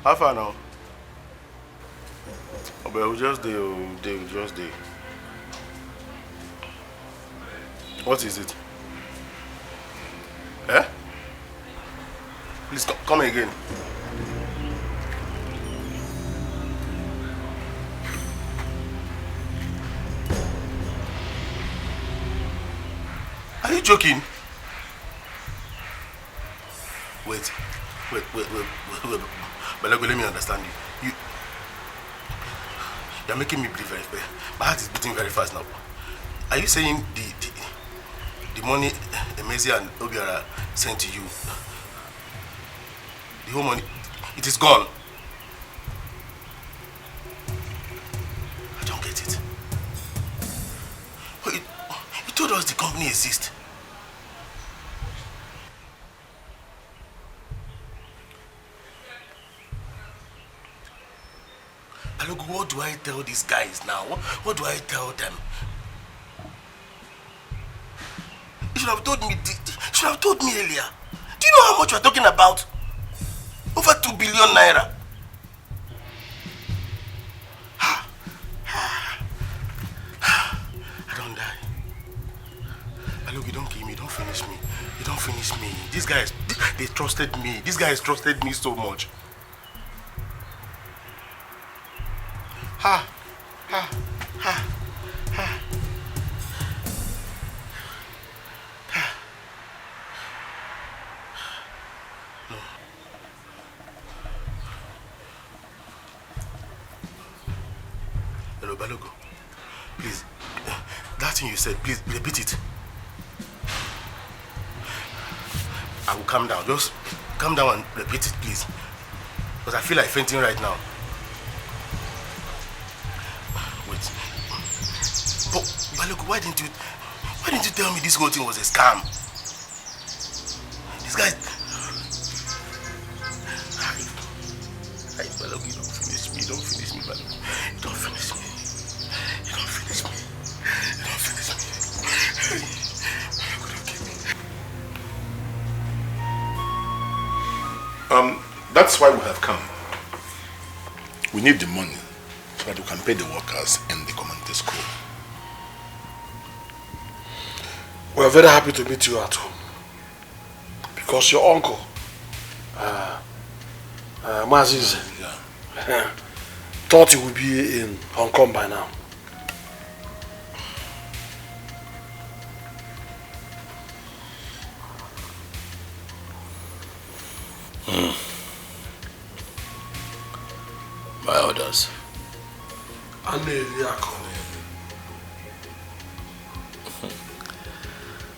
How far now? Oh, but we just just day. What is it? Eh? Please come again. Are you joking? Wait. But let me understand you. You're making me breathe very fast. My heart is beating very fast now. Are you saying the money Emezi and Obiara sent to you, the whole money, it is gone? I don't get it. But you told us the company exists. Look, what do I tell these guys now? What do I tell them? You should have told me. You should have told me earlier. Do you know how much we're talking about? Over 2 billion naira. I don't die. Look, you don't kill me. You don't finish me. You don't finish me. These guys, they trusted me. These guys trusted me so much. No. Hello, Balogo. Please, that thing you said, please repeat it. I will calm down. Just calm down and repeat it, please. Because I feel like fainting right now. Wait. But Balogo, why didn't you tell me this whole thing was a scam? This guy. Balogo, you don't finish me. Don't finish me, Balogo. You don't finish me. You don't finish me. You don't finish me. Balogo, don't kill me. That's why we have come. We need the money so that we can pay the workers in the community school. We are very happy to meet you at home. Because your uncle, Maziz, thought he would be in Hong Kong by now. My orders.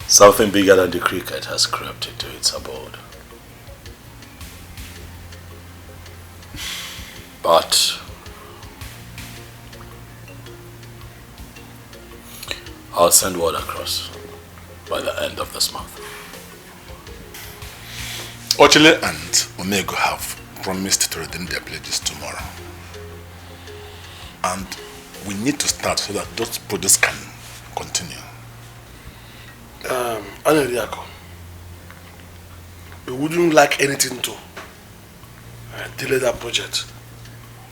Something bigger than the cricket has crept into its abode. But I'll send word across by the end of this month. Ochile and Omego have promised to redeem their pledges tomorrow. And we need to start so that those projects can continue. Aneliako, we wouldn't like anything to delay that project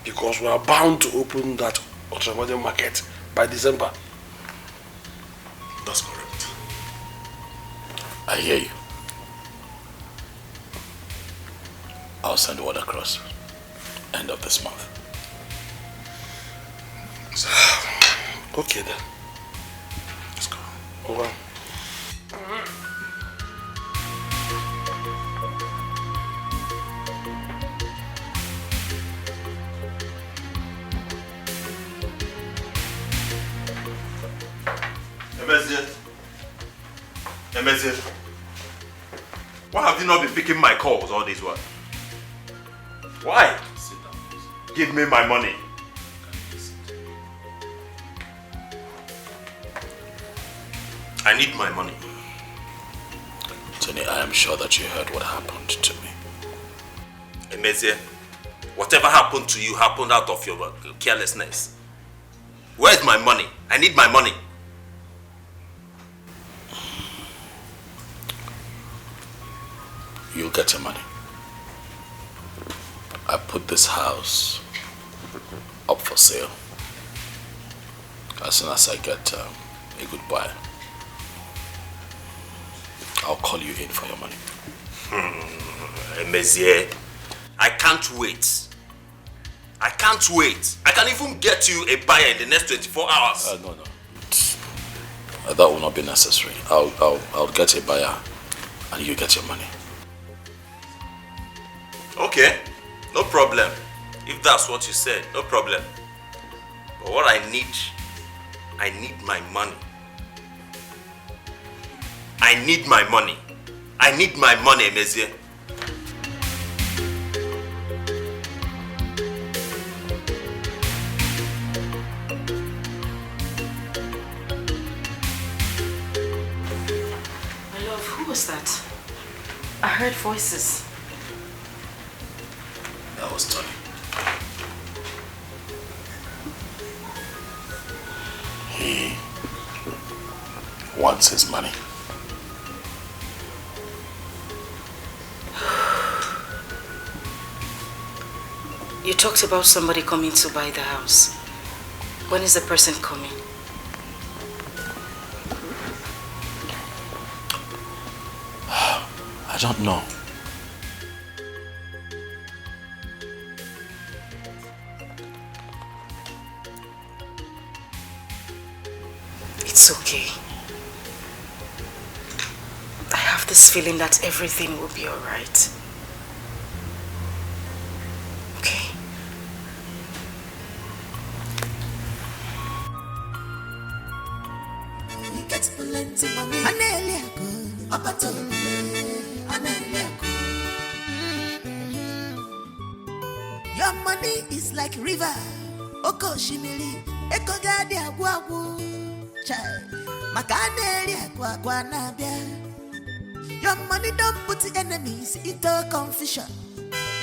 because we are bound to open that ultramodern market by December. That's correct. I hear you. I'll send word across. End of this month. Okay then. Let's go. Over. Emezi, why have you not been picking my calls all this while? Why? Sit down, please. Give me my money. I need my money. Tony, I am sure that you heard what happened to me. Emezi, whatever happened to you happened out of your carelessness. Where's my money? I need my money. You'll get your money. I put this house up for sale. As soon as I get a good buyer, I'll call you in for your money. Monsieur, I can't wait. I can't wait. I can even get you a buyer in the next 24 hours. No. That will not be necessary. I'll get a buyer and you get your money. Okay, no problem. If that's what you said, no problem. But what I need my money. I need my money. I need my money, Monsieur. Who was that? I heard voices. That was Tony. He wants his money. You talked about somebody coming to buy the house. When is the person coming? I don't know. It's okay. I have this feeling that everything will be alright. Okay? He gets plenty money. Your money is like river. Oko shimili, eko gadi agwagu. Child, makaneli agwagwa nabia. Your money don't put the enemies into confusion.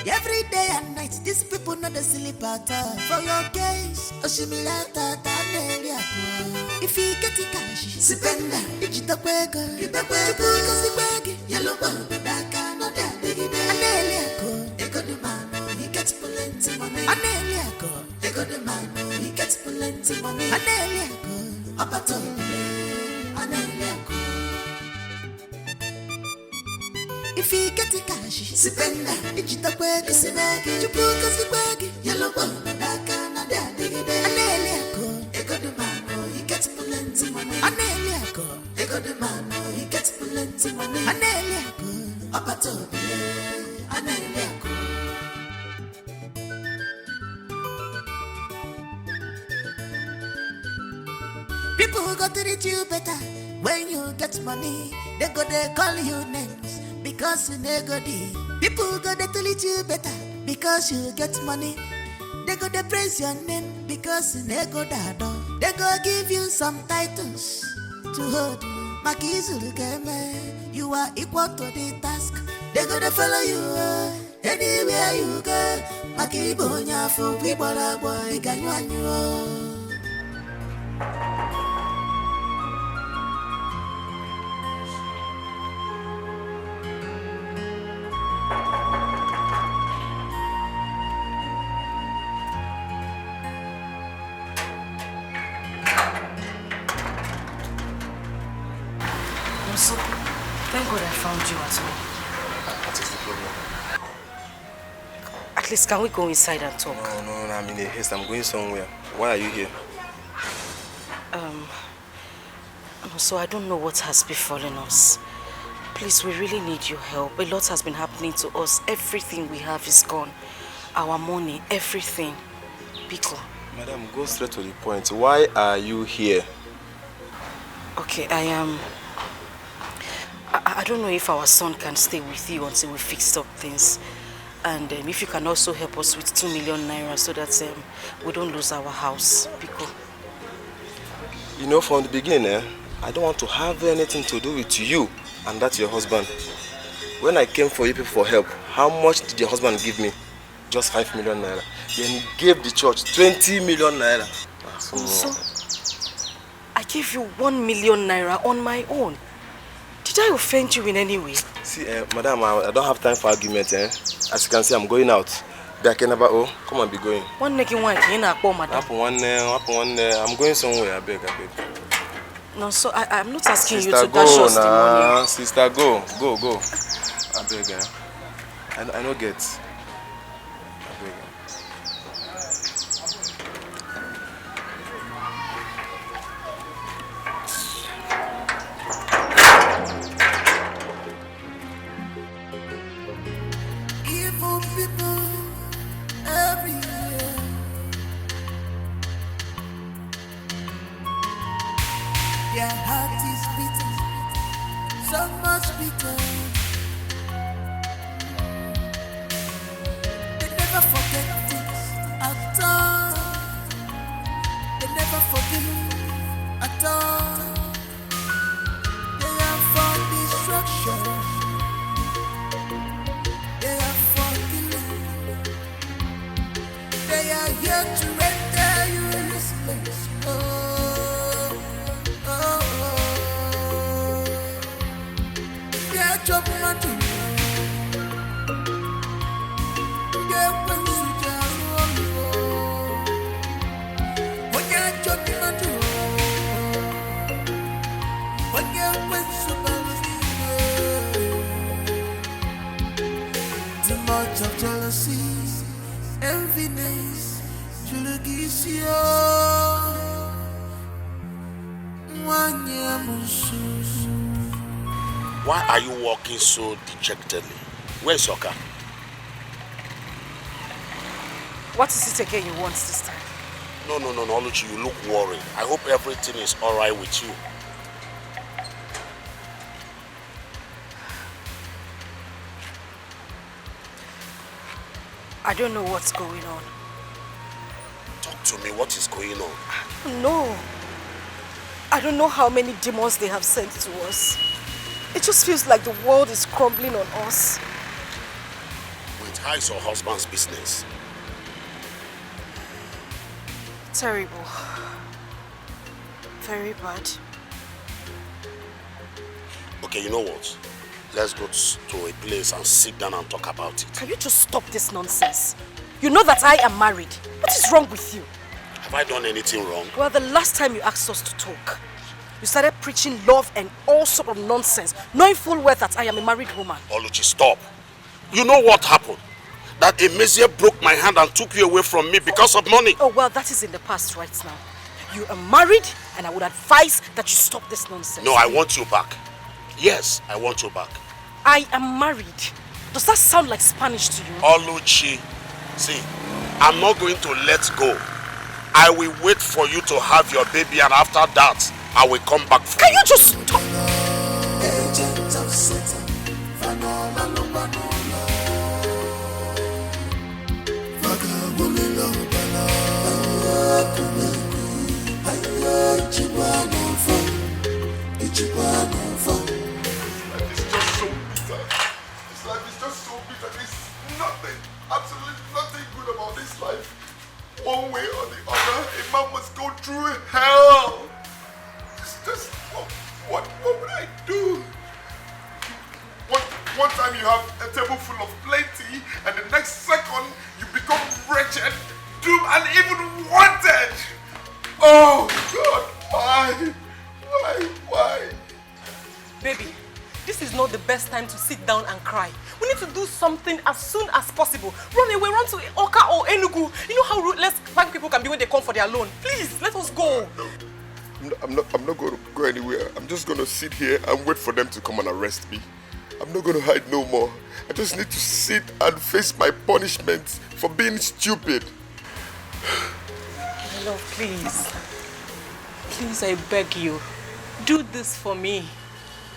Every day and night, these people know the sleep at all. For your case, Oshimilata taneli agwa. If you get the cash, spend it. Digital kwego, chukuka sikwegi. Yellow bulb, daka no da digide. Aneli agwa, eko the man. He gets plenty money. Aneliako, they got the man. He gets plenty money. Aneliako, apato, Aneliako. If he get the cash, sipenda, digital kwegi, simegi, chupuka sikwegi, yellow bulb, daka na da digide. Aneliako, they got the man. He gets plenty money. Aneliako, they got the man. He gets plenty money. Aneliako, apato, Aneliako. People go to treat you better when you get money. They go they call you names because you nego deep. People go they treat you better because you get money. They go they praise your name because you nego dado. They go give you some titles to hold. Makizulu keme, you are equal to the task. They go they follow you anywhere you go. Makibonya for people boy ganyu. Also, thank God I found you at home. What is the problem? At least can we go inside and talk? No, I'm in a haste. I'm going somewhere. Why are you here? So I don't know what has befallen us. Please, we really need your help. A lot has been happening to us. Everything we have is gone. Our money, everything. Biko. Madam, go straight to the point. Why are you here? Okay, I don't know if our son can stay with you until we fix up things. And if you can also help us with 2 million naira so that we don't lose our house. Biko. You know, from the beginning, I don't want to have anything to do with you and that's your husband. When I came for you people for help, how much did your husband give me? Just 5 million naira. Then he gave the church 20 million naira. So, I gave you 1 million naira on my own. Did I offend you in any way? See, madam, I don't have time for argument. As you can see, I'm going out. Back in about, oh, come on, be going. One making one, you know, poor madam. Up one there. I'm going somewhere, I beg. No, so I'm not asking Sister, you to dash us the money. Sister, go. I beg. I don't get. I beg. Evil people everywhere. Their heart is beating, so much bitter. They never forget things at all. They never forgive at all. They are for destruction. They are for killing. They are here to render you useless. Yeah, chop my two. Yeah, when you just when you chop my two. When you too much of jealousy, enviness, Why are you walking so dejectedly? Where's your car? What is it again you want this time? No, Oluchi, you look worried. I hope everything is alright with you. I don't know what's going on. Talk to me, what is going on? No. I don't know how many demons they have sent to us. It just feels like the world is crumbling on us. Wait, how is your husband's business? Terrible. Very bad. Okay, you know what? Let's go to a place and sit down and talk about it. Can you just stop this nonsense? You know that I am married. What is wrong with you? Have I done anything wrong? Well, the last time you asked us to talk, you started preaching love and all sort of nonsense, knowing full well that I am a married woman. Oluchi, stop. You know what happened? That Emezie broke my hand and took you away from me because of money. Oh, well, that is in the past right now. You are married, and I would advise that you stop this nonsense. No, I want you back. Yes, I want you back. I am married. Does that sound like Spanish to you? Oluchi, see, I'm not going to let go. I will wait for you to have your baby, and after that, I will come back for Can you just stop? Agent of Satan, This life is just so bitter. There's nothing, absolutely nothing good about this life. One way or the other, a man must go through hell. It's just, what would I do? One time you have a table full of plenty, and the next second you become wretched, doomed, and even wanted. Oh God, why? Baby, this is not the best time to sit down and cry. We need to do something as soon as possible. Run away, run to Oka or Enugu. You know how ruthless bank people can be when they come for their loan. Please, let us go. No, I'm not going to go anywhere. I'm just going to sit here and wait for them to come and arrest me. I'm not going to hide no more. I just need to sit and face my punishment for being stupid. Love, please. Please, I beg you. Do this for me.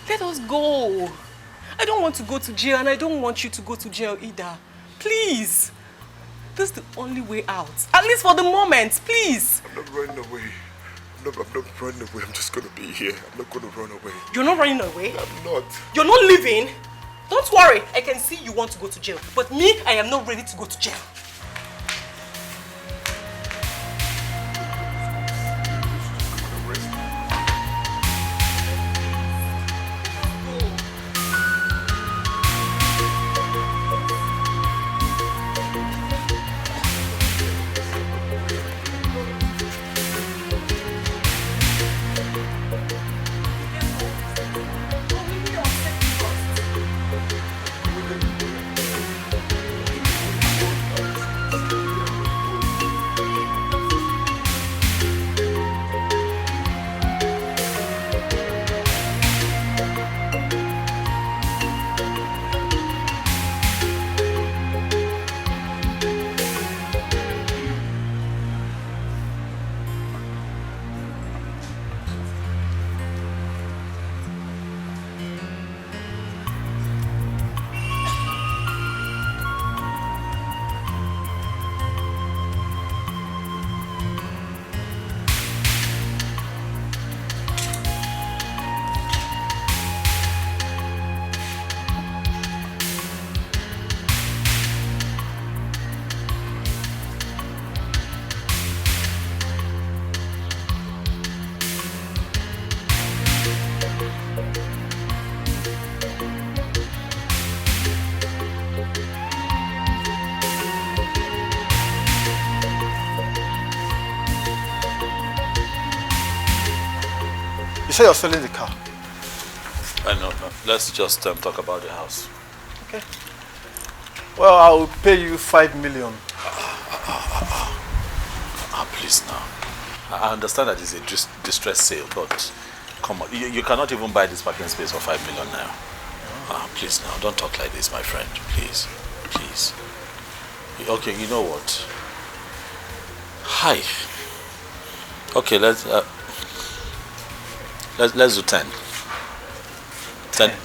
Let us go. I don't want to go to jail, and I don't want you to go to jail either. Please. This is the only way out. At least for the moment, please. I'm not running away. I'm not running away. I'm just going to be here. I'm not going to run away. You're not running away? I'm not. You're not leaving? Don't worry. I can see you want to go to jail. But me, I am not ready to go to jail. You say you're selling the car. I know. No. Let's just talk about the house. Okay. Well, I will pay you 5 million. Please now. I understand that it's a distress sale, but come on, you cannot even buy this parking space for 5 million now. Please now, don't talk like this, my friend. Please, please. Okay, you know what? Hi. Okay, let's do 10.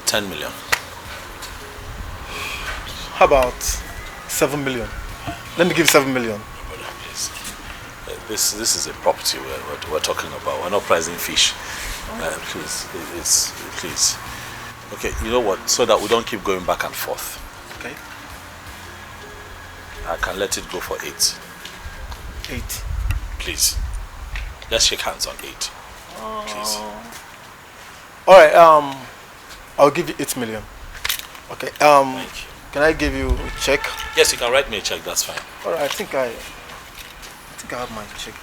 10 million. How about 7 million? Let me give you 7 million. Please. This is a property we're talking about. We're not pricing fish. Please. Okay, you know what? So that we don't keep going back and forth. Okay. I can let it go for 8. 8. Please. Let's shake hands on 8. Please. Alright, I'll give you 8 million. Okay. Thank you. Can I give you a check? Yes, you can write me a check, that's fine. Alright, I think I have my check.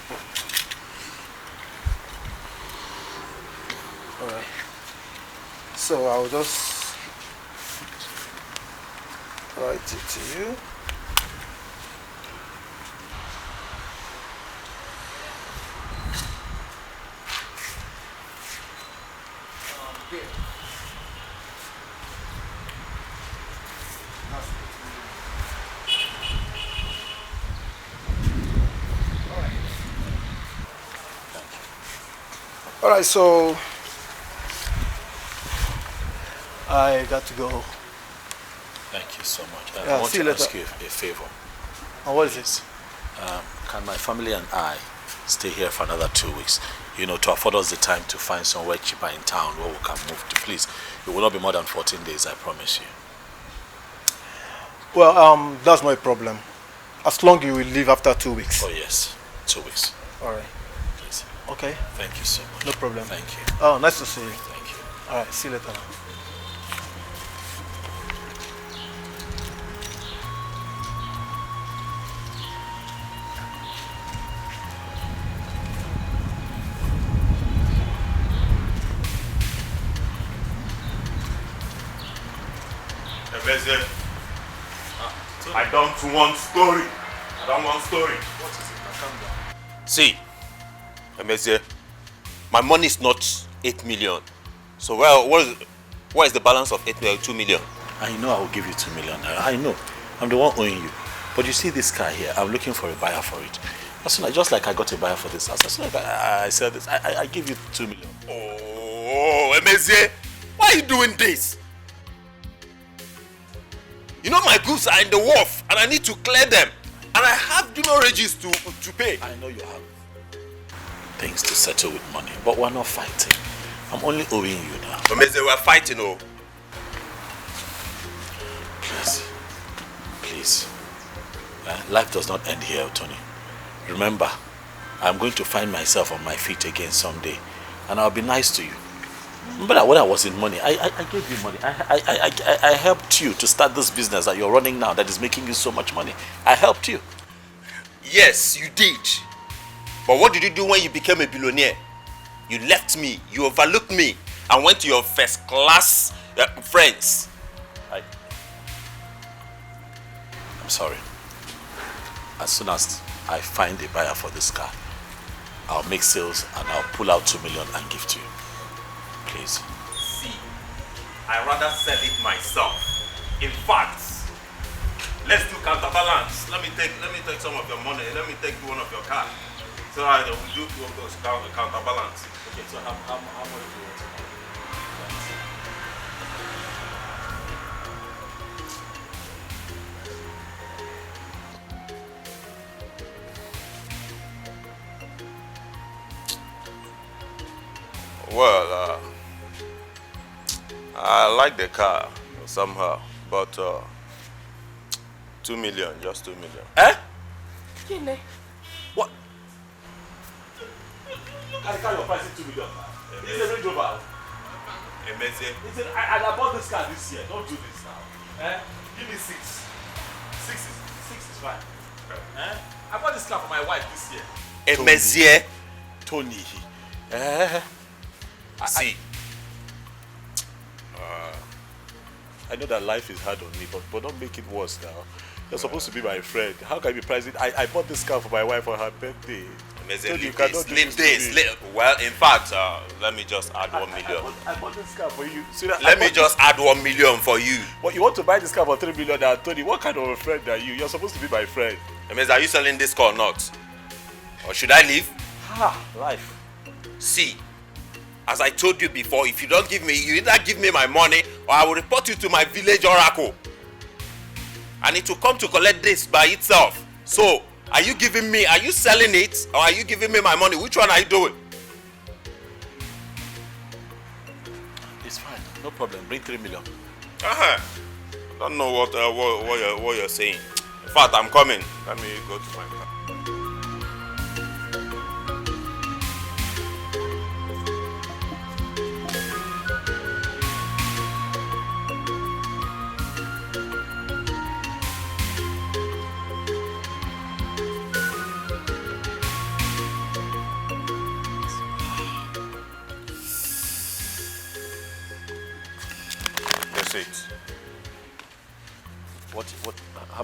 Alright. So I'll just write it to you. Alright, so I got to go. Thank you so much. Yeah, I want see you to later. ask you a favor. And what is it? Can my family and I stay here for another 2 weeks? You know, to afford us the time to find somewhere cheaper in town where we can move to. Please, it will not be more than 14 days, I promise you. Well, that's not a problem. As long as you will leave after 2 weeks. Oh yes, 2 weeks. Alright. Please. Okay. Thank you so much. No problem. Thank you. Oh, nice to see you. Thank you. Alright, see you later. I don't want story. I don't want story. What is it? Now calm down. See, Emezie, my money is not 8 million. So what is the balance of 8 million, 2 million? I know I will give you 2 million naira. I know. I'm the one owing you. But you see this car here, I'm looking for a buyer for it. As soon as, just like I got a buyer for this house, as soon as I sell this, I give you 2 million. Oh, Emezie, why are you doing this? You know my goods are in the wharf and I need to clear them. And I have demurrages to pay. I know you have things to settle with money, but we're not fighting. I'm only owing you now. Emezie, we're fighting, oh. Please. Life does not end here, Tony. Remember, I'm going to find myself on my feet again someday, and I'll be nice to you. Remember that when I was in money, I gave you money. I helped you to start this business that you're running now that is making you so much money. I helped you. Yes, you did. But what did you do when you became a billionaire? You left me, you overlooked me, and went to your first class friends. I'm sorry. As soon as I find a buyer for this car, I'll make sales and I'll pull out 2 million and give to you. Please. See, I'd rather sell it myself. In fact, let's do counterbalance. Let me take some of your money. Let me take one of your cars. So I will do two of those counterbalance. Okay, so how much do you want to buy? Well, I like the car somehow, but 2 million, just 2 million. Eh? Kine. What? Look at the car you're pricing 2 million. It's a Range Rover. Emezie. I bought this car this year. Don't do this now. Give me 6. 6 is fine. I bought this car for my wife this year. Emezie. Tony. See. I know that life is hard on me, but don't make it worse now. You're supposed to be my friend. How can you be pricing? I bought this car for my wife on her birthday. Leave this. Well, in fact, let me just add 1 million. I bought this car for you. Let me just add 1 million for you. What, you want to buy this car for 3 million? Tony, what kind of a friend are you? You're supposed to be my friend. Are you selling this car or not? Or should I leave? Life. See, as I told you before, if you don't give me, you either give me my money or I will report you to my village oracle. And it will come to collect this by itself. So, are you selling it or are you giving me my money? Which one are you doing? It's fine, no problem. Bring 3 million. I don't know what you're saying. In fact, I'm coming. Let me go to my car.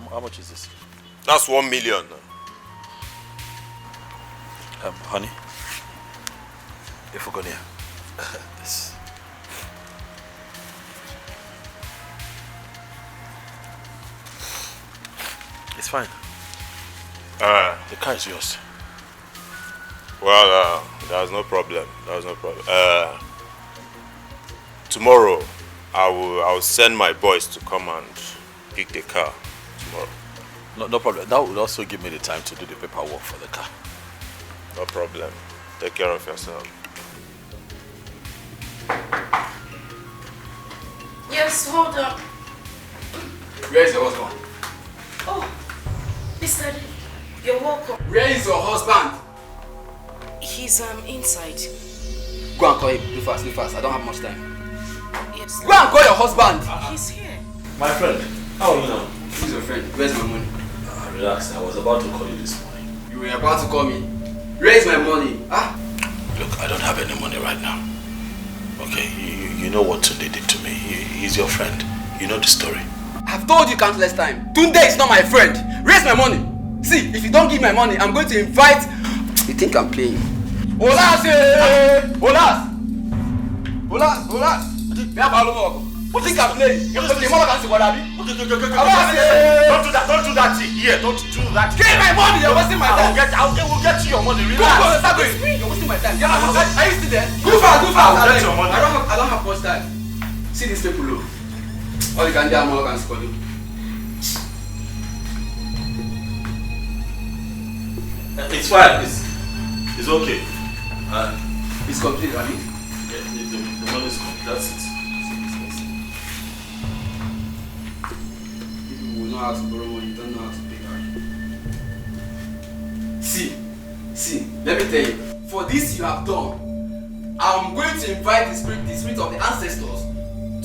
How much is this? That's 1 million. Honey, if we're gonna this. It's fine. The car is yours. Well, there's no problem. Tomorrow, I will send my boys to come and pick the car tomorrow. No problem. That would also give me the time to do the paperwork for the car. No problem. Take care of yourself. Yes, hold up. Where is your husband? Oh, Mr. You're welcome. Where is your husband? He's inside. Go and call him. Do fast. I don't have much time. Yes. Go and call your husband. He's here. My friend, how are you now? Who's your friend? Where's my money? Relax. I was about to call you this morning. You were about to call me. Where is my money? Look, I don't have any money right now. Okay, you know what Tunde did to me. He's your friend. You know the story. I've told you countless times. Tunde is not my friend. Where's my money? See, if you don't give my money, I'm going to invite... You think I'm playing? Olas! What think I'm playing? Don't do that thing here. Don't do that. Get my money, you're wasting my time. We'll get you your money. Relax. You're wasting my time. Are you still there? Go fast. I'll get your money. I don't have much time. See these people low. All you can do, I'm all can score you. It's fine. It's okay. It's complete, right? Yeah, the money is complete. That's it. People will know how to borrow money, don't know how to pay back. See, let me tell you, for this you have done, I'm going to invite the spirit of the ancestors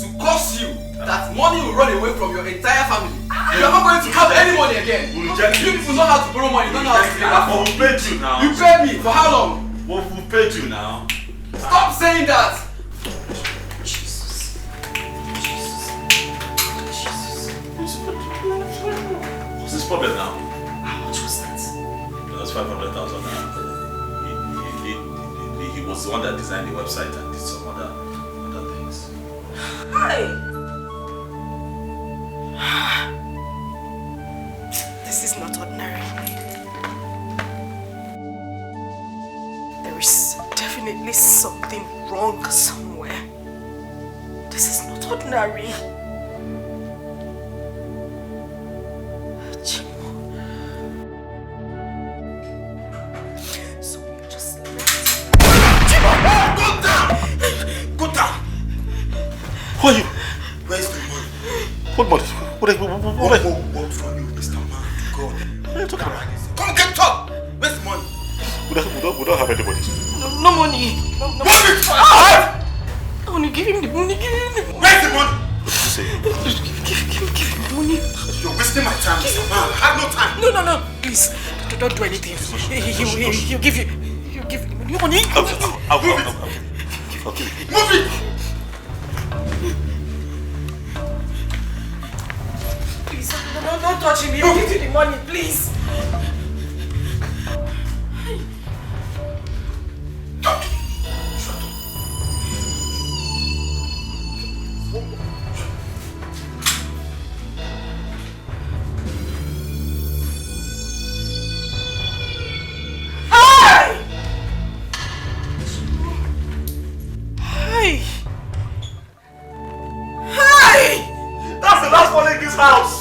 to cause you that money will run away from your entire family. You are not going to have any money again. You people know how to borrow money, don't know how to pay back. But we paid you now. You paid me for how long? Well, we paid you now. Stop saying that. What's his problem now? How much was that? It was 500,000 now. He was the one that designed the website and did some other things. Hi. This is not ordinary. There is definitely something wrong somewhere. This is not ordinary. So you just left. Go down! Who are you? Where's the money? What money? What from you, Mr. Man? God. What are you talking about? Come get up! Where's the money? We don't have any money. No money. No money! I want to give him the money. Where's the money? What did you say? Give him the money. You're wasting my time, Mr. Man. I have no time. No. Please, don't do anything. He'll give you the money. I'll give Okay. Move it! Please, don't touch him. He'll give you the money, please. That's the last one in this house!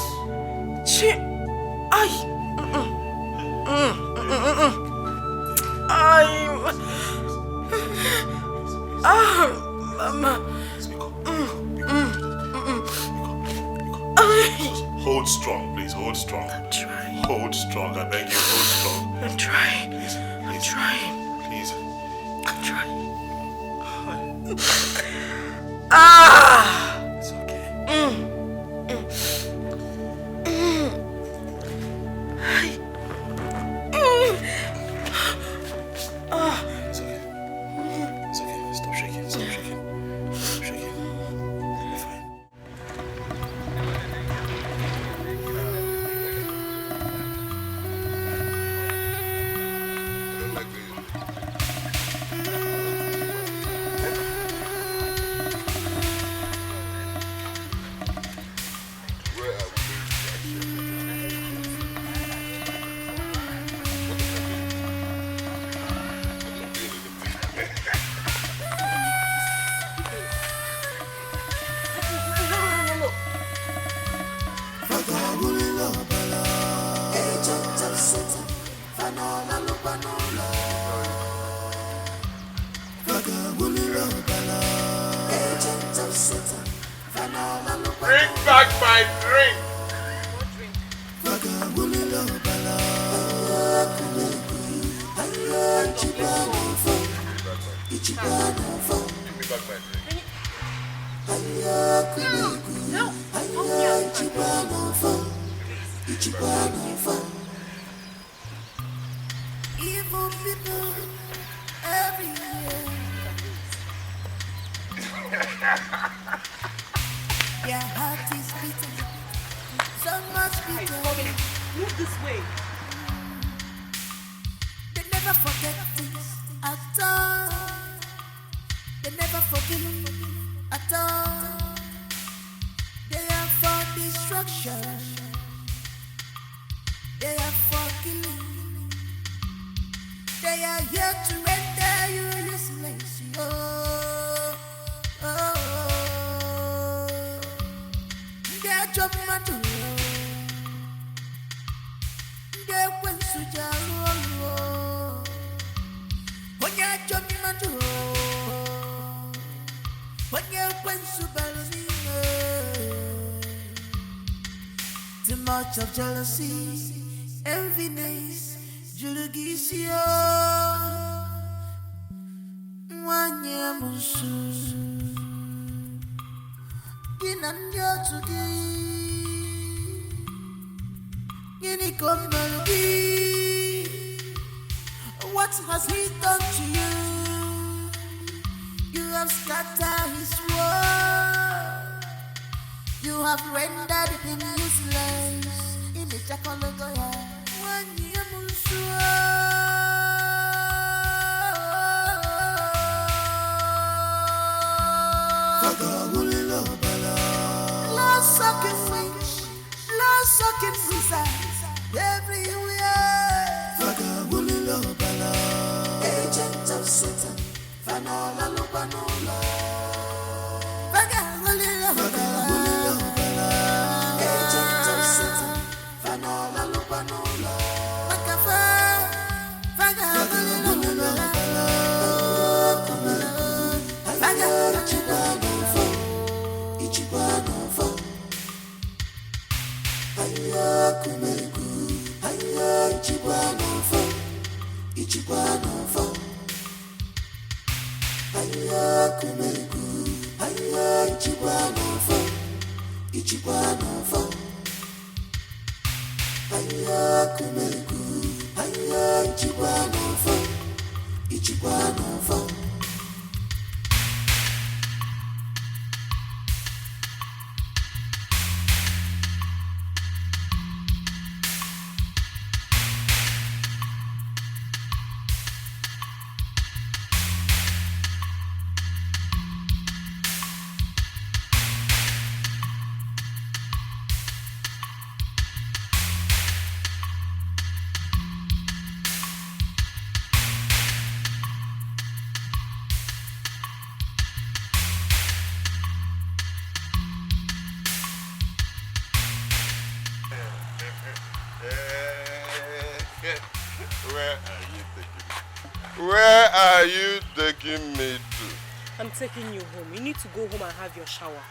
Hold strong, please. Hold strong. I'm trying. Hold strong. I beg you, hold strong. I'm trying. Please, I'm trying. Please. I'm trying. It's okay. It's okay. It's okay. Stop shaking. Stop shaking. Stop shaking. You'll be fine. Bring back my drink! Give me back my drink. Evil people everywhere. Their heart is beating, so much beating. Move this way. They never forget things at all. They never forgive at all. They are for destruction. They are for killing. They are here to render you useless. Oh, oh, oh. They are jumping at you. They went to jail. When you are jumping at you. When you went to too much of jealousy, enviness, juligisio. Wanyamusu Ginandia today Ginikombelugi. What has he done to you? You have scattered his word. You have rendered him useless. In the Chakologoya Wanyamusu. Blood-sucking witch, blood-sucking wizard, everywhere. Agent of Satan, Fanola Lupanola. Agent of Satan, Fanola Lupanola. Where are you taking me to? I'm taking you home. You need to go home and have your shower.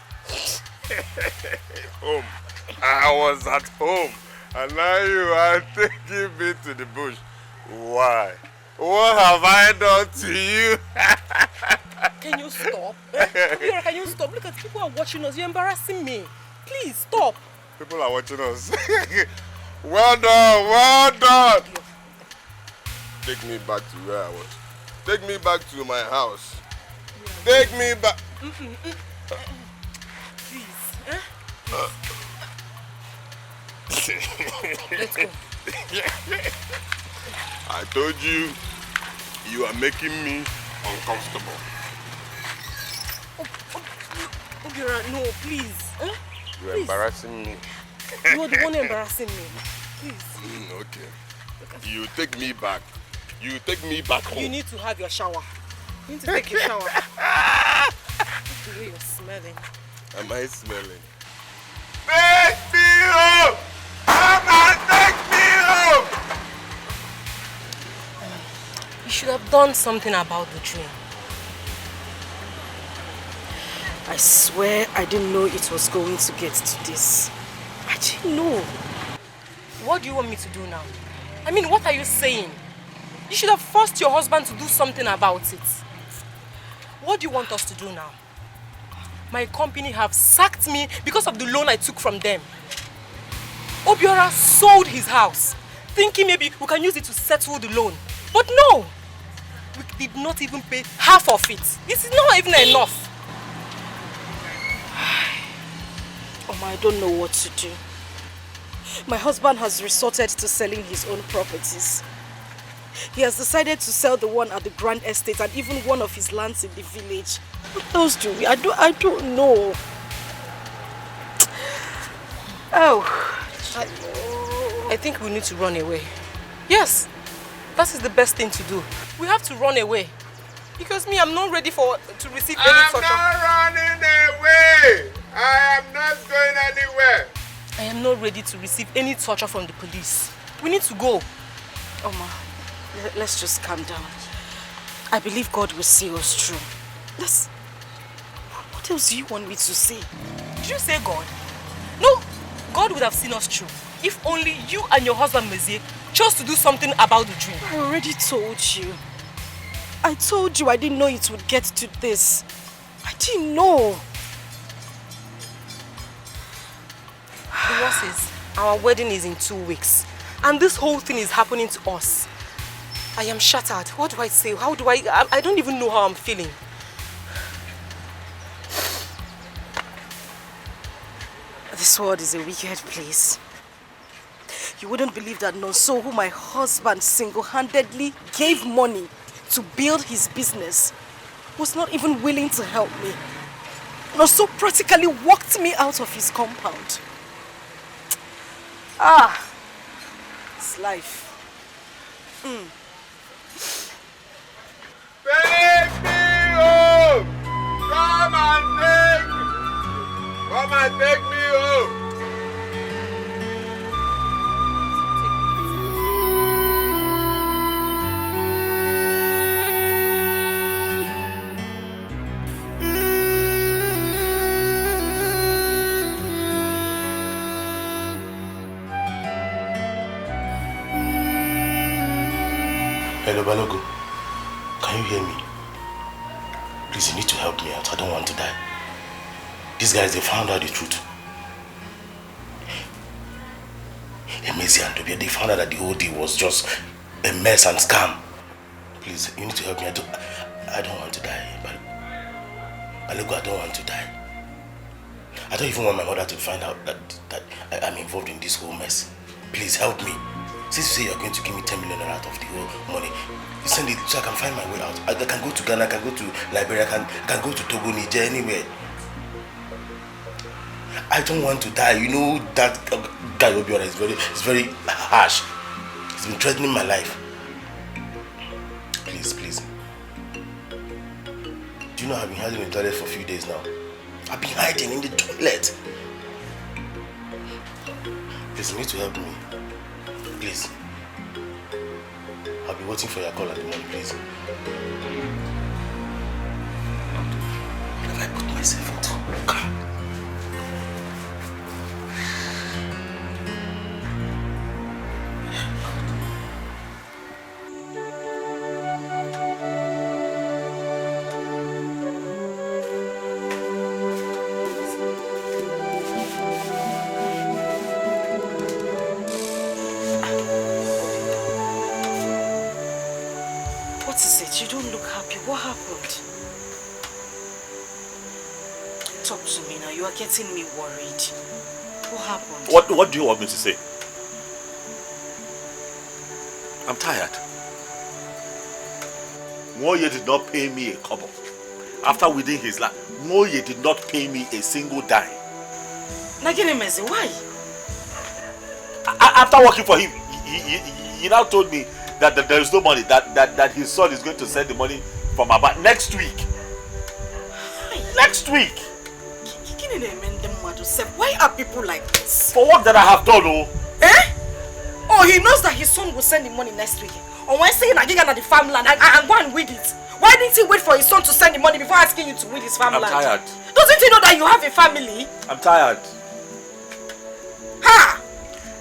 Home. I was at home. And now you are taking me to the bush. Why? What have I done to you? Can you stop? Can you stop? Look at people are watching us. You're embarrassing me. Please stop. People are watching us. Well done, well done. Take me back to where I was. Take me back to my house. Take me back. Please. Let's go. I told you, you are making me uncomfortable. Obiora, no, please. You're embarrassing me. You're the one embarrassing me. Please. Okay. You take me back. You take me back home. You need to have your shower. You need to take your shower. The way you're smelling. Am I smelling? Take me home! Come and take me home! You should have done something about the dream. I swear I didn't know it was going to get to this. I didn't know. What do you want me to do now? I mean, what are you saying? You should have forced your husband to do something about it. What do you want us to do now? My company have sacked me because of the loan I took from them. Obiora sold his house, thinking maybe we can use it to settle the loan. But no! We did not even pay half of it. This is not even enough. Oma, I don't know what to do. My husband has resorted to selling his own properties. He has decided to sell the one at the Grand Estate and even one of his lands in the village. What else do we? I don't know. Oh, I think we need to run away. Yes, that is the best thing to do. We have to run away. Because me, I'm not ready to receive any torture. I'm not running away! I am not going anywhere! I am not ready to receive any torture from the police. We need to go. Oma, let's just calm down. I believe God will see us through. What else do you want me to say? Did you say God? No, God would have seen us through. If only you and your husband, Mezie, chose to do something about the dream. I already told you. I told you I didn't know it would get to this. I didn't know. The worst is, our wedding is in 2 weeks. And this whole thing is happening to us. I am shattered. What do I say? How do I don't even know how I'm feeling. This world is a wicked place. You wouldn't believe that Nonso, who my husband single-handedly gave money to build his business, was not even willing to help me. Nonso practically walked me out of his compound. It's life. Take me home! Come and take me home! Hello, Balogo. Can you hear me? Please, you need to help me out. I don't want to die. These guys, they found out the truth. Mezie and Tobi, they found out that the whole deal was just a mess and scam. Please, you need to help me. I don't want to die. Balogo, I don't want to die. I don't even want my mother to find out that I'm involved in this whole mess. Please, help me. Since you say you're going to give me 10 million out of the whole money, you send it so I can find my way out. I can go to Ghana, I can go to Liberia, I can go to Togo, Niger, anywhere. I don't want to die. You know that guy Obiora is very harsh. He's been threatening my life. Please. Do you know I've been hiding in the toilet for a few days now? I've been hiding in the toilet. Please, you need to help me. Please. I'll be waiting for your call at the morning, please. What have I put myself into? God. What is it? You don't look happy. What happened? Talk to me now. You are getting me worried. What happened? What do you want me to say? I'm tired. Moye did not pay me a kobo. After within his life, Moye did not pay me a single dime. Nagini Mezi, why? After working for him, he now told me that there is no money, that his son is going to send the money from about next week. Next week! Why are people like this? For work that I have done, oh. Eh? Oh, he knows that his son will send the money next week. On Wednesday, Nigerian at the farmland and go and weed it. Why didn't he wait for his son to send the money before asking you to weed his farmland? I'm tired. Doesn't he know that you have a family? I'm tired. Ha!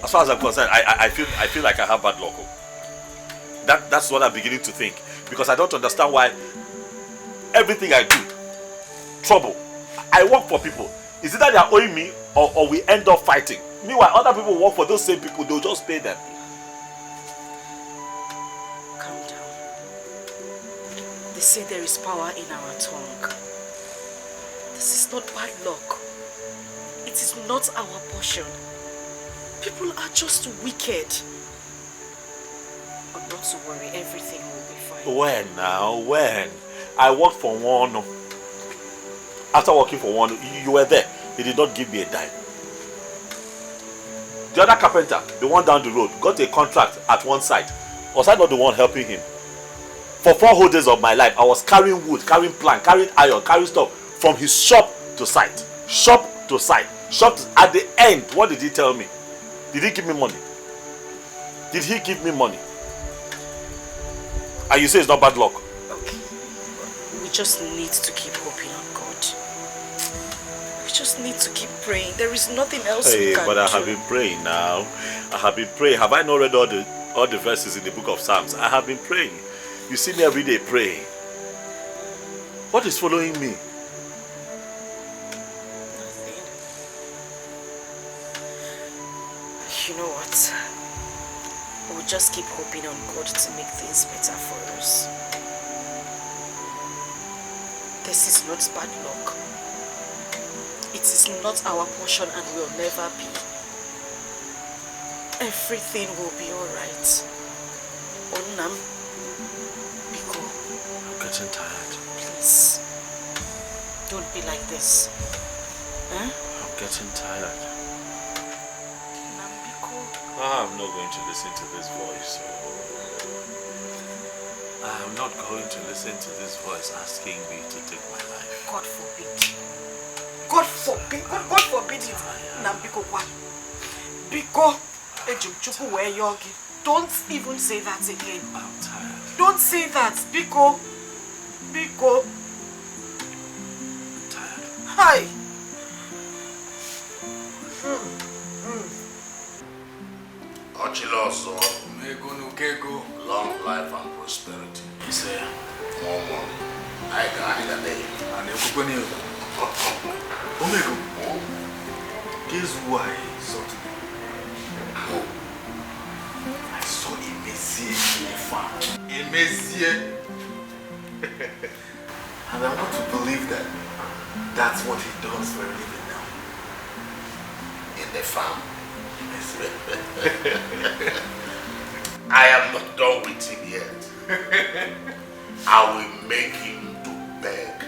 As far as I'm concerned, I feel like I have bad luck. That's what I'm beginning to think. Because I don't understand why everything I do, trouble. I work for people. Is it that they are owing me or we end up fighting? Meanwhile, other people work for those same people, they'll just pay them. Calm down. They say there is power in our tongue. This is not bad luck. It is not our portion. People are just wicked. But not to worry, everything will be fine. When now? When? I worked for one. After working for one, you were there. He did not give me a dime. The other carpenter, the one down the road, got a contract at one site. Was I not the one helping him? For 4 whole days of my life, I was carrying wood, carrying plank, carrying iron, carrying stuff from his shop to site. Shop to site. Shop to, at the end, what did he tell me? Did he give me money? Did he give me money? And you say it's not bad luck? Okay. We just need to keep hoping on God. We just need to keep praying. There is nothing else we can do. But I have been praying now. I have been praying. Have I not read all the verses in the book of Psalms? I have been praying. You see me every day praying. What is following me? Nothing. You know what? We'll just keep hoping on God to make things better for us. This is not bad luck. It is not our portion and will never be. Everything will be alright. Onam, Biko. I'm getting tired. Please. Don't be like this. Huh? I'm getting tired. Nambiko. I'm not going to listen to this voice. I'm not going to listen to this voice asking me to take my life. God forbid. God forbid. God forbid it. Nambiko what? Biko. Don't even say that again. I'm tired. Don't say that. Biko. Biko. I'm tired. Hi. Ochiloso, long life and prosperity. More money. I got it a day. Omego, guess who I saw today? I saw Emezie in the farm. Emezie. And I want to believe that that's what he does for a living now. In the farm. I am not done with him yet. I will make him to beg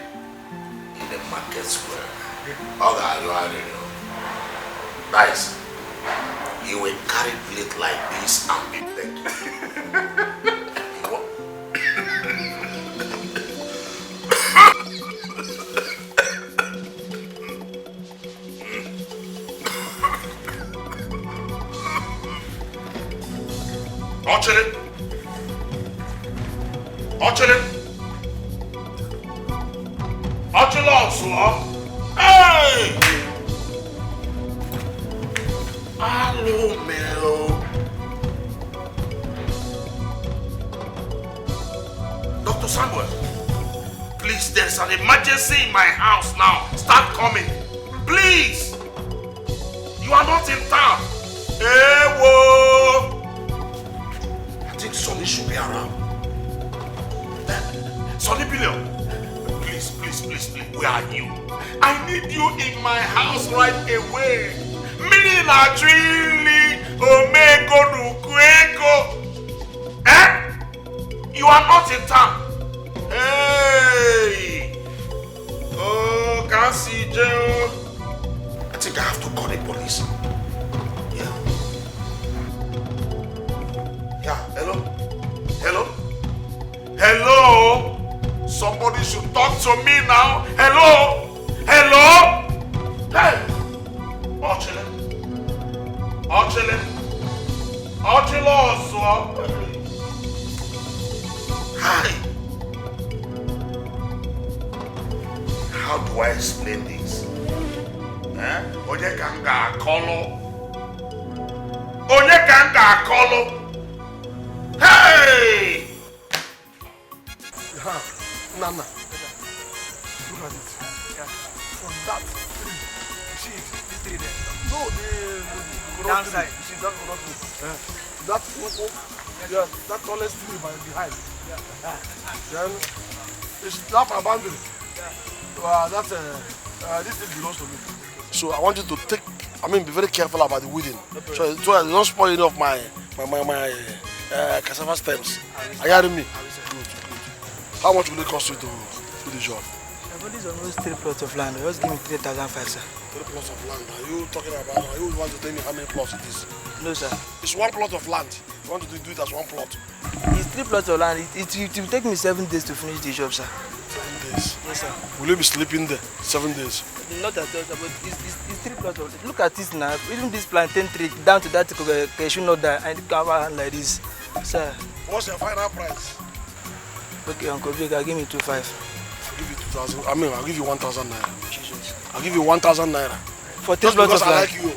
in the market square. Okay, you already know. Nice. He will carry plate like this and be begging. Archery. Ochele. Ochele also. Hey! Hello, Mel. Dr. Samuel, please, there's an emergency in my house now. Start coming. Please. You are not in town. Hey, whoa. I think Sonny should be around. Sonny Billion, please, please, please, please, where are you? I need you in my house right away. Mini la trili, omego nukweko. Eh? You are not in town. Hey! Oh, can't see Joe. I think I have to call the police. Yeah. Yeah, hello? Hello? Hello? Somebody should talk to me now. Hello? Hello? Hey! Ochele. Ochele. Ochele also. Hi. How do I explain this? Onye kanga akolo. Onye kanga akolo. Hey! Nana, look at it. Yeah. From that tree, see it? This tree there? No, the downside. You see that coconut tree? That yeah, that tallest tree behind. Yeah. Then it's that abandoned. This thing belongs to me. So I want you to be very careful about the weeding. So I don't spoil any of my cassava stems. Are you hearing me? Good. How much will it cost you to do the job? For this almost 3 plots of land. Just give me 3,500, sir. 3 plots of land. Are you talking about? Are you want to tell me how many plots it is? No, sir. It's 1 plot of land. You want to do it as 1 plot? It's 3 plots of land. It will take me 7 days to finish the job, sir. 7 days? Yes, sir. Will you be sleeping there 7 days? Not at all, sir, but it's 3 plots of land. Look at this now. Even this plantain tree down to that cashew nut that I need to have a hand like this. Sir. What's your final price? Okay, Uncle Big, give me 2,500. I'll give you 2,000. I'll give you 1,000 naira. Jesus. I'll give you 1,000 naira. For 3 plots of land? I like you.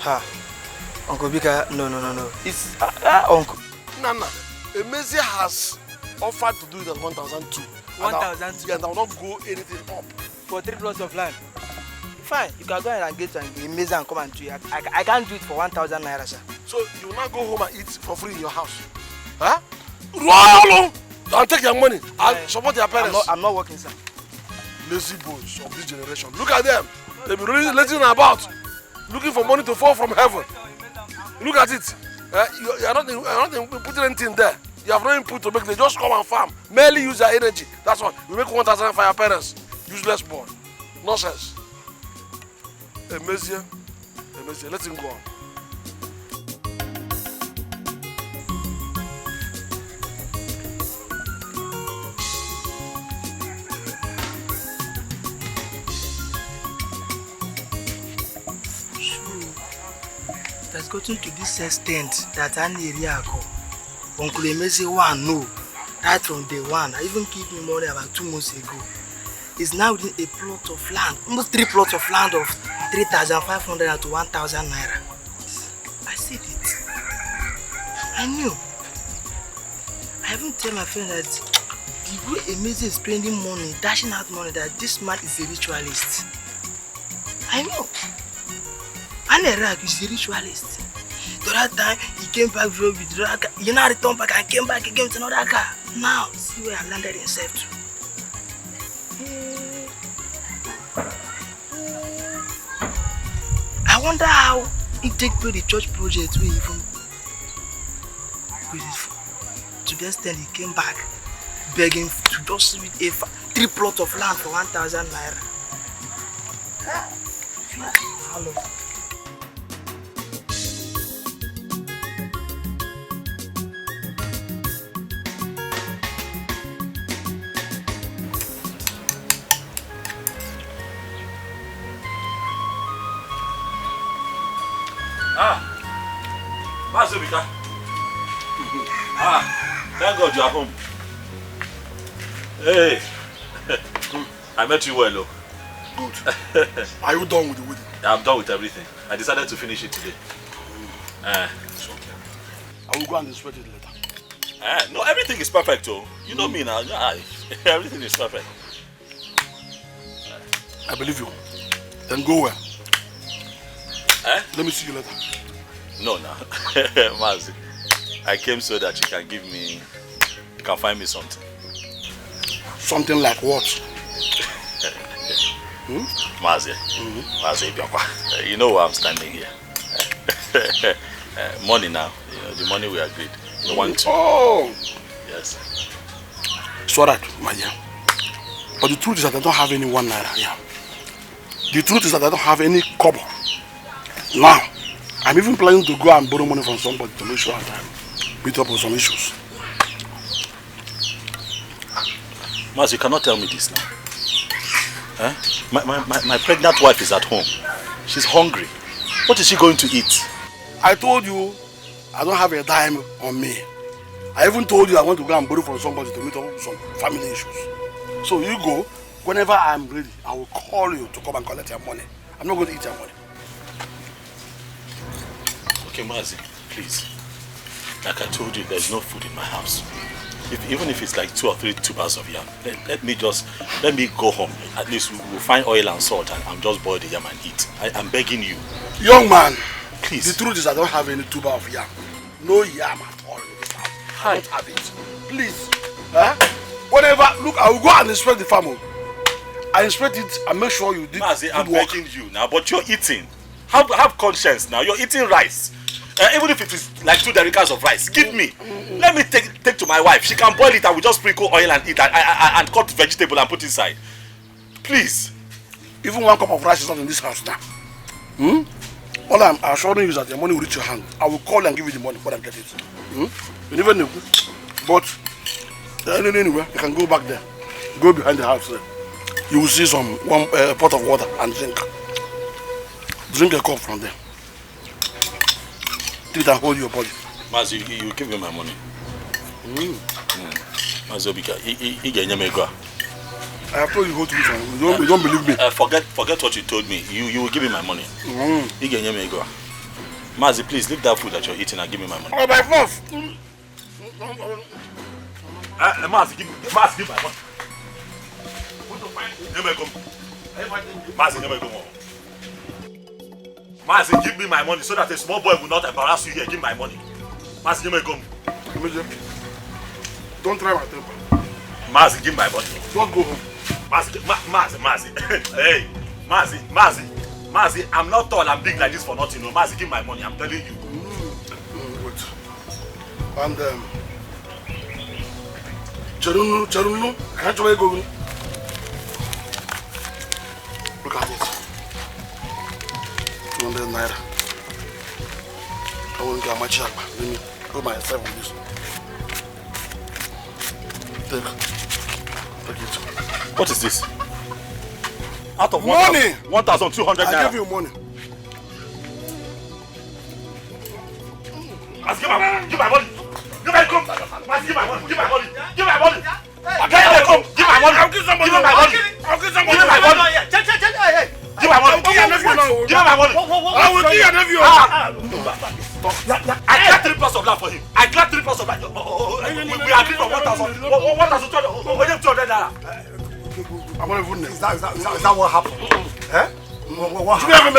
Ha. Uncle Bika, no. It's Uncle. Nana, Emezi has offered to do it at 1,002. 1,002? And I will not go anything up. For 3 plots of land? Fine, you can go ahead and get Emezi and come and do it. I can't do it for 1,000 naira, sir. So you will not go home and eat for free in your house? Huh? Roll! And take your money and support your parents. I'm not working, sir. Lazy boys of this generation. Look at them. They be really lazy about, looking for money to fall from heaven. Look at it. You are not putting anything there. You have no input to make. They just come and farm. Merely use their energy. That's what. We make 1,000 for your parents. Useless boy. Nonsense. Emezi, let him go on. It has gotten to this extent that an area Uncle Emezi one no. Right from day one. I even gave me money about 2 months ago. It's now within a plot of land, almost 3 plots of land of 3,500 to 1,000 naira. I said it. I knew. I even tell my friend that the way Emezi is spending money, dashing out money, that this man is a ritualist. I know. And Iraq is a ritualist. The other time, he came back with Raka. You know, returned back and came back again with another car. Now, see where I landed himself to. I wonder how he take to the church project we even to the extent he came back begging to just with a 3 plots of land for 1,000 naira. Hello. Thank God you are home. Hey, I met you well, though. Good. Are you done with the wedding? I'm done with everything. I decided to finish it today. It's okay. I will go and inspect it later. No, everything is perfect, though. You know me now. Everything is perfect. I believe you. Then go where? Let me see you later. No. Mazi, I came so that you can find me something. Something like what? Mazi, you know why I'm standing here. Money now, the money we agreed. The 1, 2. Oh! Yes. It's alright, my dear. But the truth is that I don't have any 1 naira here. The truth is that I don't have any kobo. Now, I'm even planning to go and borrow money from somebody to make sure that I meet up with some issues. Mas, you cannot tell me this now. My pregnant wife is at home. She's hungry. What is she going to eat? I told you I don't have a dime on me. I even told you I want to go and borrow from somebody to meet up with some family issues. So you go. Whenever I'm ready, I will call you to come and collect your money. I'm not going to eat your money. Okay, Mazi, please. Like I told you, there's no food in my house. Even if it's like 2 or 3 tubers of yam, let me go home. At least we'll find oil and salt and I'll just boil the yam and eat. I'm begging you. Young man, please. The truth is I don't have any tuber of yam. No yam at all in this house. I don't have it. Please. Whatever, look, I will go and inspect the farm. I inspect it and make sure you did Mazi, I'm work. begging you now, but you're eating. Have conscience now. You're eating rice. Even if it is like 2 derricks of rice, give me. Let me take to my wife. She can boil it and we just sprinkle oil and eat and cut vegetable and put inside. Please. Even 1 cup of rice is not in this house now. All I'm assuring you is that your money will reach your hand. I will call and give you the money when I get it. You never know. But anyway, you can go back there. Go behind the house there. You will see one pot of water and drink. Drink a cup from there. Take it and hold your body. Mas, you give me my money. Mas, I have told you go to this. You don't believe me. Forget what you told me. You will give me my money. Mas, please leave that food that you're eating and give me my money. Oh, by force. Mas, give my money. Mazi, give me my money so that a small boy will not embarrass you here. Give my money. Mazi, give me gum. Don't try my temper. Mazi, give my money. Don't go home. Mazi. Hey, Mazi, I'm not tall, I'm big like this for nothing. No, Mazi, give my money. I'm telling you. Wait. And Charunu, can't you go? Look at it. 200 naira. I won't get my check. Let me go myself with this. Take it. What is this? Out of money! 1,200 naira. I give you money. Give my money. Give my money. Give my money. Give my money. Give my money. Give my money. I'll give somebody. Give my money. I'll give somebody. Give my money. Give my money. Give my money. I will kill your nephew. I got 3 plus of that for him. I got 3 plus of that. We agreed for 1,000. 1,200 naira. I'm not even. Is that what happened? What happened?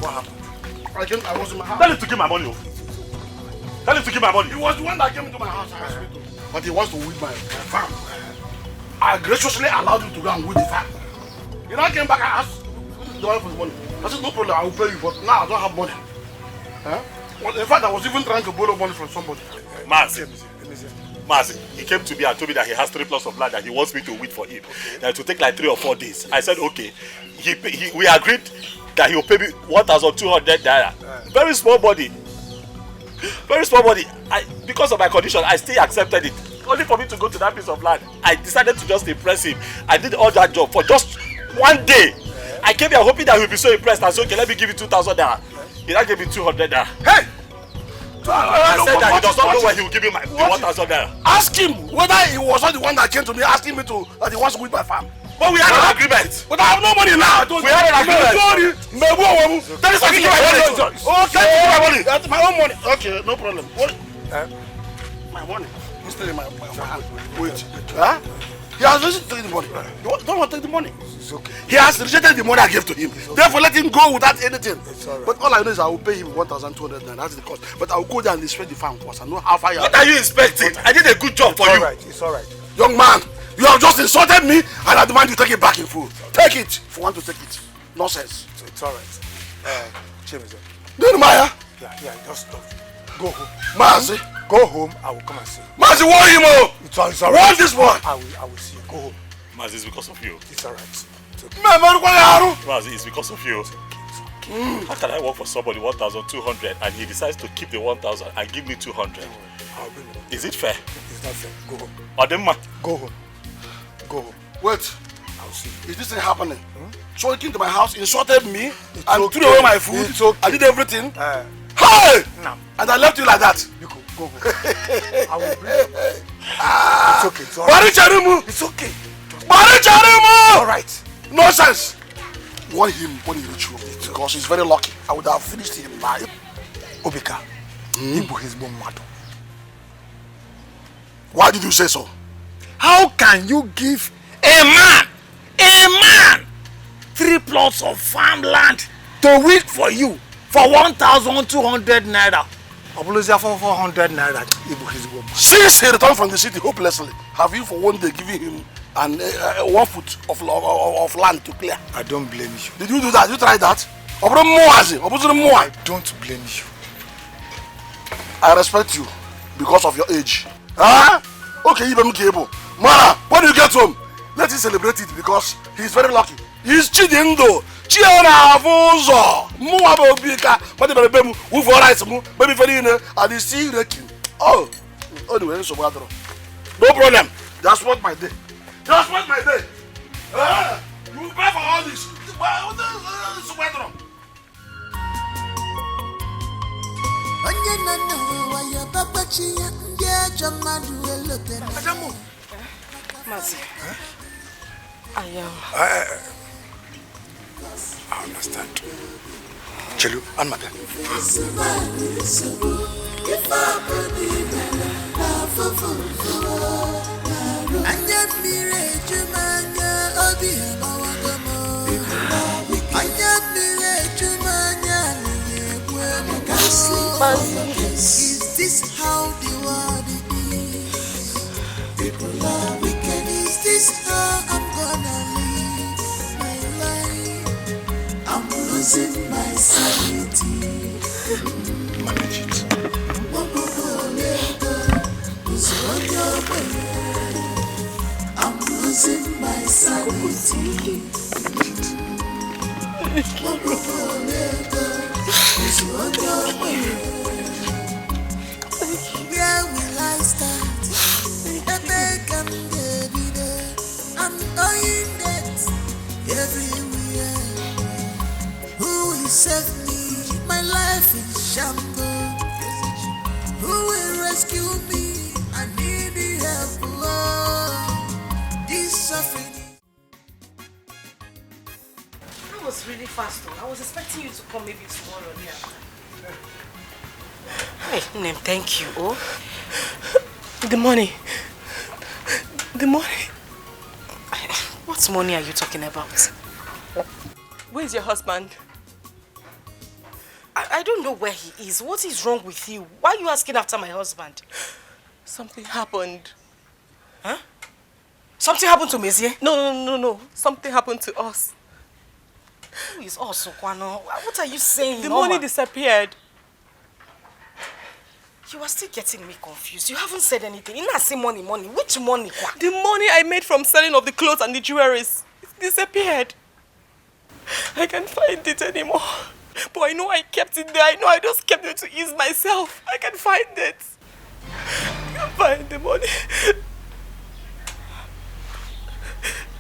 What happened? I was in my house. Tell him to give my money. Tell him to give my money. He was the one that came into my house. But he wants to weed my farm. I graciously allowed him to go and weed the farm. He now came back and asked the wife for the money. I said, no problem, I will pay you, but now I don't have money. Well, in fact, I was even trying to borrow money from somebody. Mazi, he came to me and told me that he has 3 plots of land that he wants me to weed for him. That it will take like 3 or 4 days. I said, okay. We agreed that he will pay me 1,200 naira. Very small body. Very small body. Because of my condition, I still accepted it. Only for me to go to that piece of land. I decided to just impress him. I did all that job for just 1 day. I came here hoping that he would be so impressed and said, okay, let me give you 2,000 naira. He now gave me 200 naira. Hey! I said that he does not know where he will give me the 1,000 naira. Ask him whether he was not the one that came to me asking me that he wants to quit my farm. But we had an agreement. But I have no money now. We had an agreement. That is okay. My money. That's my own money. Okay, no problem. What? My money. He's stealing my wait. Huh? He has rejected the money. You don't want to take the money. It's okay. He has rejected the money I gave to him. Therefore, let him go without anything. Right. But all I know is I will pay him 1,200 naira. That's the cost. But I will go there and inspect the farm first. I know how far you are. What are you inspecting? I did a good job for you. It's all right. Young man, you have just insulted me and I demand you take it back in full. Take it if you want to take it. Nonsense. It's all right. Chimizo. Maya. Yeah, just go home. Mazi. Go home, I will come and see you. Mazi, warn him, oh! It's all right. Warn this one! I will see you. Go home. Mazi, it's because of you. It's all right. Mazi, it's because of you. How can I work for somebody 1,200 and he decides to keep the 1,000 and give me 200? Is it fair? It's not fair. Go home. Adema. Go home. Go home. Wait. I'll see you. Is this thing happening? So he came to my house, insulted me, and threw away my food. It's okay. I did everything. Hey! No. And I left you like that. You go home. I will bring you. It's okay. It's all right. It's okay. All right. Nonsense. Want him when he reach home because he's very lucky. I would have finished him by Obika. Why did you say so? How can you give a man 3 plots of farmland to wait for you for 1,200 naira? Apologia for 400 naira. Since he returned from the city hopelessly, have you for one day given him 1 foot of land to clear? I don't blame you. Did you do that? You tried that? I don't blame you. I respect you because of your age. Huh? Okay, even cable. Mara, when you get home, let him celebrate it because he's very lucky. He's cheating though. Chiana Afonso. Muabo Bika, but the baby who for rights, baby Farina, and he's still wrecking. Oh, anyway, so no problem. That's what my day. That's what my day. You pay for all this. Mazi, I understand. Chelu, and Maka. Is this how the world is? People are wicked. Is this how I'm gonna live my life? I'm losing my sanity. Manage it. I'm losing my sanity. Where will I start? I'm going dead everywhere. Who will save me? My life is shambles. Who will rescue me? I need the help. Oh, this suffering. That was really fast though. I was expecting you to come maybe tomorrow or the after. Hey, Name, thank you. Oh, the money. The money. What money are you talking about? Where's your husband? I don't know where he is. What is wrong with you? Why are you asking after my husband? Something happened. Huh? Something happened to Mezie? No. Something happened to us. Who is us, Okwano? What are you saying? The money disappeared. You are still getting me confused. You haven't said anything. You not say money. Which money? The money I made from selling of the clothes and the jewelries. It disappeared. I can't find it anymore. But I know I kept it there. I know I just kept it to ease myself. I can find it. I can't find the money.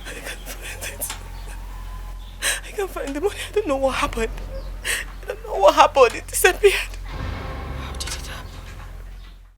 I can't find it. I can't find the money. I don't know what happened. I don't know what happened. It disappeared.